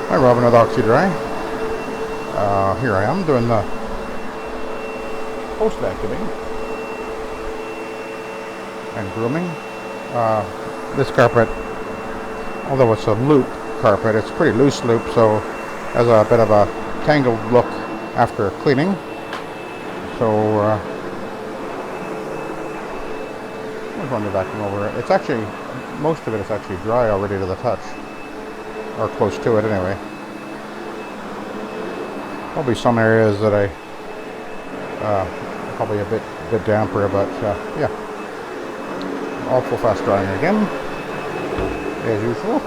Hi, Robin with Oxy-Dry. Here I am doing the post vacuuming and grooming. This carpet, although it's a loop carpet, it's pretty loose loop, so has a bit of a tangled look after cleaning. So I'm going to vacuum over it. It's actually, most of it is actually dry already to the touch, or close to it anyway. Probably some areas that I probably a bit damper, but yeah, all full fast drying again as usual.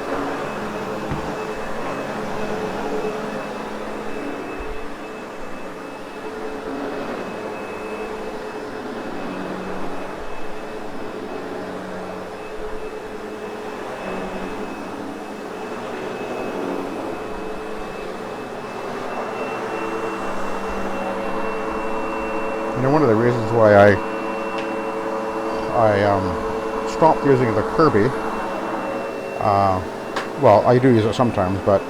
You know, one of the reasons why I stopped using the Kirby, well, I do use it sometimes, but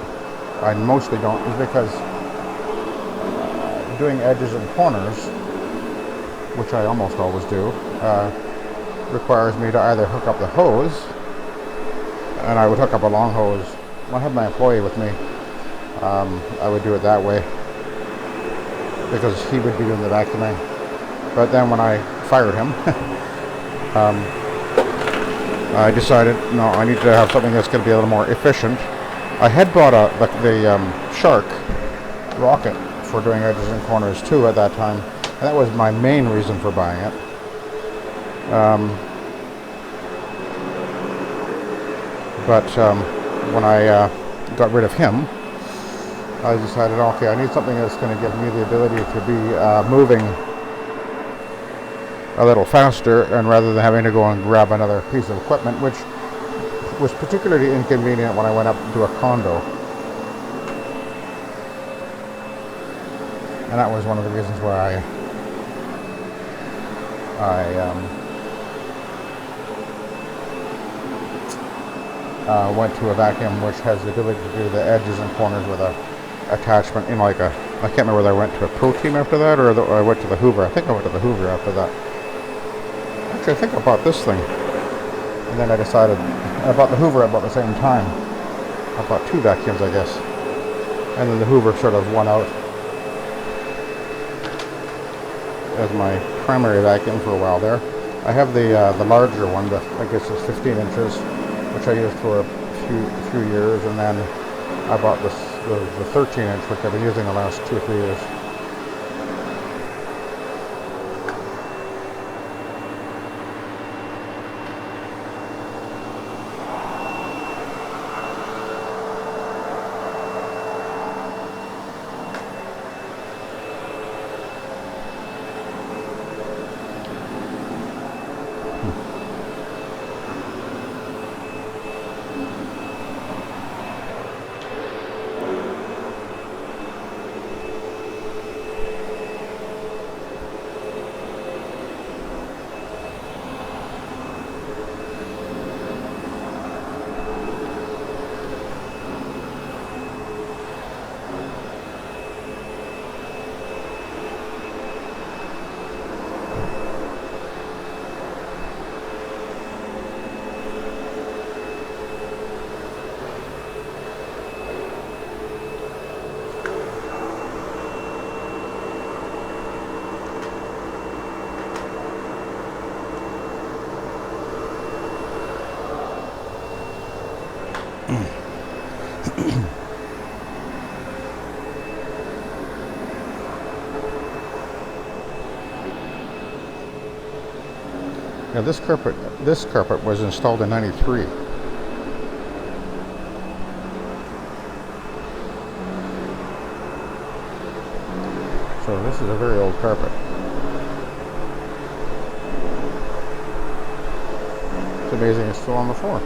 I mostly don't, is because doing edges and corners, which I almost always do, requires me to either hook up the hose, and I would hook up a long hose. When I have my employee with me, I would do it that way, because he would be doing the vacuuming. But then when I fired him, I decided, no, I need to have something that's going to be a little more efficient. I had bought the Shark rocket for doing edges and corners too at that time, and that was my main reason for buying it. But when I got rid of him, I decided, okay, I need something that's going to give me the ability to be moving a little faster, and rather than having to go and grab another piece of equipment, which was particularly inconvenient when I went up to a condo. And that was one of the reasons why I went to a vacuum which has the ability to do the edges and corners with a attachment in like a, I can't remember whether I went to a Pro Team after that or I went to the Hoover. I think I went to the Hoover after that. Actually, I think I bought this thing, and then I decided, I bought the Hoover about the same time. I bought two vacuums, I guess, and then the Hoover sort of won out as my primary vacuum for a while there. I have the larger one, I guess it's 15 inches, which I used for a few years, and then I bought the 13 inch, which I've been using the last 2 or 3 years. Now this carpet was installed in '93. So this is a very old carpet. It's amazing it's still on the floor.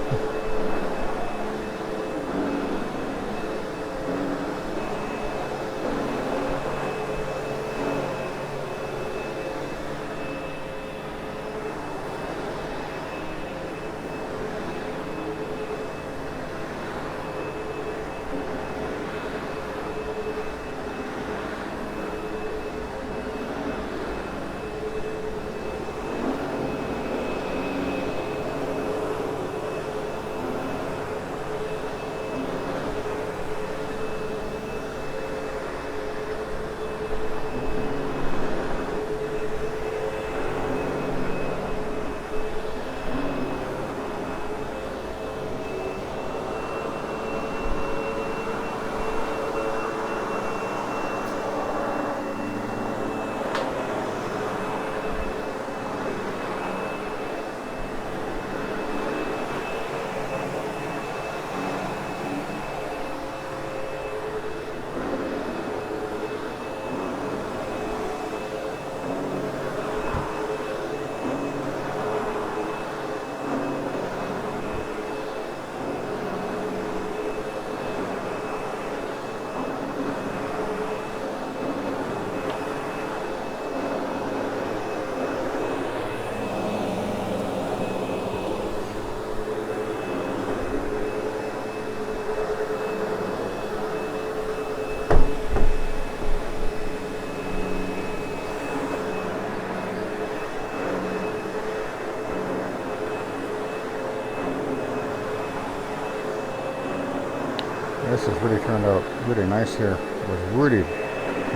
This has really turned out really nice here. It was really,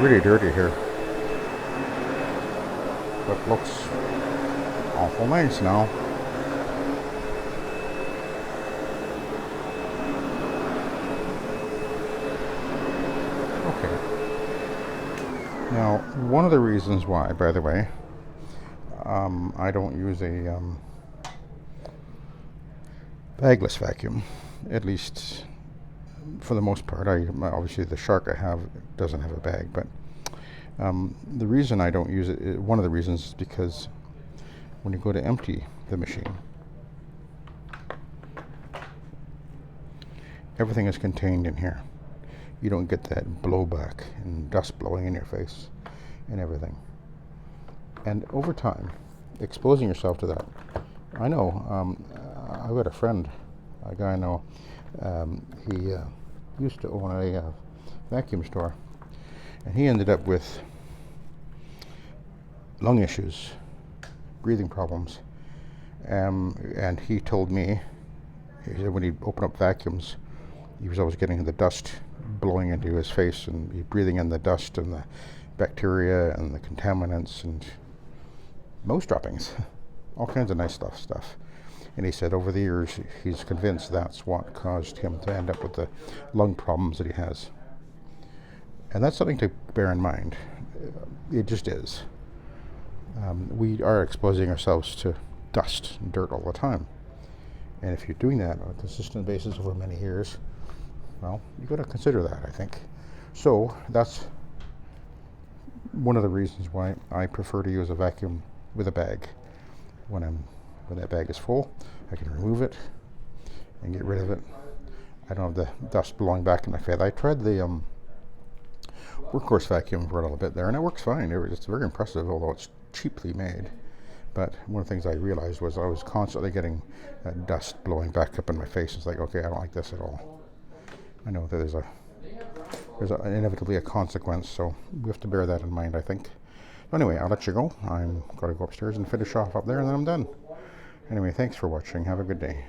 really dirty here. But looks awful nice now. Okay. Now, one of the reasons why, by the way, I don't use a bagless vacuum, at least for the most part. Obviously the Shark I have doesn't have a bag, but the reason I don't use it, one of the reasons is because when you go to empty the machine, everything is contained in here. You don't get that blowback and dust blowing in your face and everything. And over time, exposing yourself to that, I know, I've got a friend, a guy I know, he used to own a vacuum store, and he ended up with lung issues, breathing problems, and he told me, he said when he'd open up vacuums, he was always getting the dust blowing into his face, and he breathing in the dust and the bacteria and the contaminants and mouse droppings, all kinds of nice stuff. And he said over the years he's convinced that's what caused him to end up with the lung problems that he has. And that's something to bear in mind. It just is. We are exposing ourselves to dust and dirt all the time. And if you're doing that on a consistent basis over many years, well, you've got to consider that, I think. So that's one of the reasons why I prefer to use a vacuum with a bag. When that bag is full, I can remove it and get rid of it. I don't have the dust blowing back in my face. I tried the workhorse vacuum for a little bit there, and it works fine. It's very impressive, although it's cheaply made. But one of the things I realized was I was constantly getting dust blowing back up in my face. It's like, okay, I don't like this at all. I know that there's inevitably a consequence, so we have to bear that in mind, I think. Anyway, I'll let you go. I'm going to go upstairs and finish off up there, and then I'm done. Anyway, thanks for watching. Have a good day.